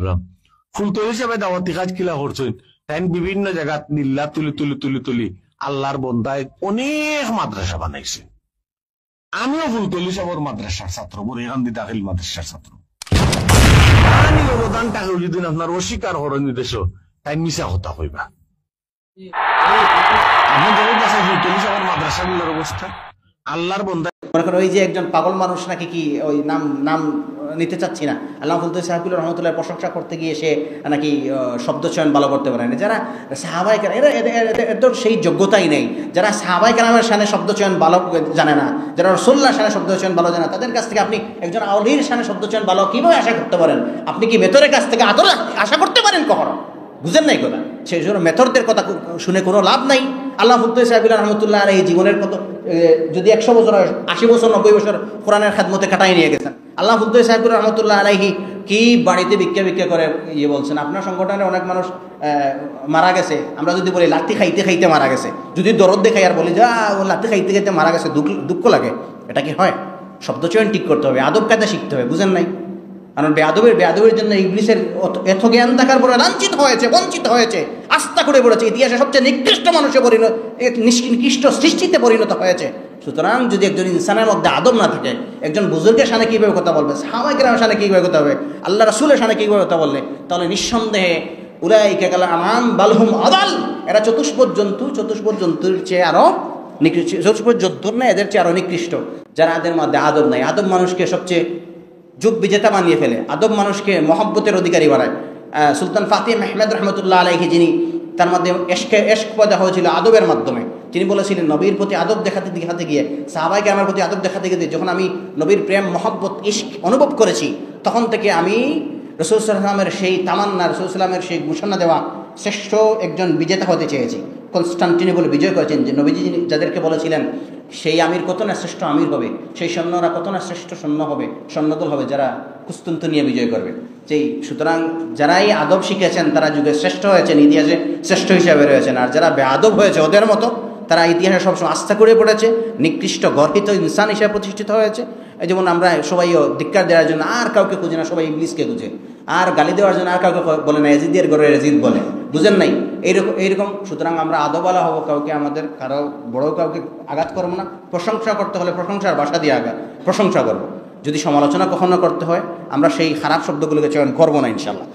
করলাম ফুলতলি হিসাবে দাওয়াতি কাজ কিলা করছেন তাই বিভিন্ন জায়গা নিল্লা তুলি তুলি তুলি তুলি আল্লাহর বন্দায় অনেক মাদ্রাসা বানাইছে। আমিও ফুলতলি সাবর মাদ্রাসার ছাত্র, বুড়িগান্ধী দাখিল মাদ্রাসার ছাত্র। অবদানটাকে যদি আপনার অস্বীকার করেন দেশ তাই মিশা হতা হইবা। আপনি যখন বাসায় ফুলতলি সাবর মাদ্রাসাগুলোর অবস্থা আল্লাহর বন্দা মনে করেন ওই যে একজন পাগল মানুষ নাকি কি ওই নাম নাম নিতে চাচ্ছি না, আল্লাহ ফুলতলি সাহেবুল্লাহ রহমতুল্লাহ প্রশংসা করতে গিয়ে সে নাকি শব্দ চয়ন ভালো করতে পারে না। যারা সাহাবায়ে কেরাম এদের সেই যোগ্যতাই নেই। যারা সাহাবায়ে কেরামের শানে শব্দ চয়ন ভালো জানে না, যারা রাসূলুল্লাহর শানে শব্দ চয়ন ভালো জানে না, তাদের কাছ থেকে আপনি একজন আউলির শানে শব্দ চয়ন ভালো কিভাবে আশা করতে পারেন? আপনি কি মেথরের কাছ থেকে আদর আশা করতে পারেন কখনো? বুঝেন নাই কথা। সেই জন্য মেথরদের কথা শুনে কোনো লাভ নাই। আল্লাহ ফুলতলি সাহেবুল্লাহ রহমতুল্লাহ এই জীবনের কত যদি 100 বছর 80 বছর 90 বছর কোরআনের খাদমতে কাটাই নিয়ে গেছেন। আল্লাহ ফুলতলি সাহেবুল্লাহ রহমতুল্লাহ আলাইহি কি বাড়িতে ভিক্ষা করে বলছেন। আপনার সংগঠনের অনেক মানুষ মারা গেছে, আমরা যদি বলি লাঠি খাইতে খাইতে মারা গেছে, যদি দরদ দেখাই আর বলি যা ও লাঠি খাইতে খাইতে মারা গেছে, দুঃখ লাগে। এটা কি হয়? শব্দচয়ন ঠিক করতে হবে, আদব কায়দা শিখতে হবে। বুঝেন নাই? কারণ বেয়াদবের জন্য ইবলিসের এত জ্ঞান থাকার পরে লাঞ্ছিত হয়েছে, বঞ্চিত হয়েছে, আস্থা করে পড়েছে, ইতিহাসে সবচেয়ে নিকৃষ্ট মানুষে নিকৃষ্ট সৃষ্টিতে পরিণত হয়েছে। সুতরাং যদি একজন ইনসানের মধ্যে আদব না থাকে, একজন বুজুর্গের সামনে কীভাবে কথা বলবে, সাহাবায়ে কেরামের সামনে কীভাবে কথা হবে, আল্লাহ রাসূলের সামনে কীভাবে কথা বললে, তাহলে নিঃসন্দেহে উলাইকা কাল আনআম বাল হুম আদাল, এরা চতুষ্পদ জন্তুর চেয়ে আরও নিকৃষ্ট। চতুষ্পদ জন্তুর না, এদের চেয়ে আরও নিকৃষ্ট, যারা এদের মধ্যে আদব নাই। আদব মানুষকে সবচেয়ে যুগ বিজেতা বানিয়ে ফেলে, আদব মানুষকে মহব্বতের অধিকারী বানায়। সুলতান ফাতিহ আহমেদ রহমতুল্লাহ আলাইহি, যিনি তার মধ্যে এশক পয়দা হয়েছিল আদবের মাধ্যমে, তিনি বলেছিলেন নবীর প্রতি আদব দেখাতে গিয়ে, সাহাবায়ে কেরামের প্রতি আদব দেখাতে গিয়ে যখন আমি নবীর প্রেম মহব্বত ইশক অনুভব করেছি, তখন থেকে আমি রাসূল সাল্লাল্লাহু আলাইহি ওয়াসাল্লামের সেই তামান্না, রাসূল সাল্লাল্লাহু আলাইহি ওয়াসাল্লামের সেই ঘোষণা দেওয়া শ্রেষ্ঠ একজন বিজেতা হতে চেয়েছি। কনস্টান্টিনোপল বিজয় করেছেন, যে নবীজি যাদেরকে বলেছিলেন সেই আমির কত না শ্রেষ্ঠ আমির হবে, সেই সৈন্যরা কত না শ্রেষ্ঠ সৈন্য হবে, সৈন্যদল হবে যারা কুস্তুনতুনিয়া বিজয় করবে। সুতরাং যারাই আদব শিখেছেন তারা যুগে শ্রেষ্ঠ হয়েছেন, ইতিহাসে শ্রেষ্ঠ হিসাবে রয়েছেন। আর যারা বেআদব হয়েছে ওদের মতো, তারা ইতিহাসে সবসময় আস্থা করে পড়েছে, নিকৃষ্ট গর্হিত ইনসান হিসেবে প্রতিষ্ঠিত হয়েছে। এই যেমন আমরা সবাইও ধিক্কার দেওয়ার জন্য আর কাউকে খুঁজে না, সবাই ইবলিসকে খুঁজে। আর গালি দেওয়ার জন্য আর কাউকে বলে না, এজিদের ঘরে এজিদ বলে। বুঝেন নাই? এইরকম। সুতরাং আমরা আদবওয়ালা হবো, কাউকে আমাদের কারো বড় কাউকে আঘাত করবো না। প্রশংসা করতে হলে প্রশংসার ভাষা দিয়ে প্রশংসা করবো। যদি সমালোচনা কখনো করতে হয়, আমরা সেই খারাপ শব্দগুলোকে চয়ন করবো না ইনশাল্লাহ।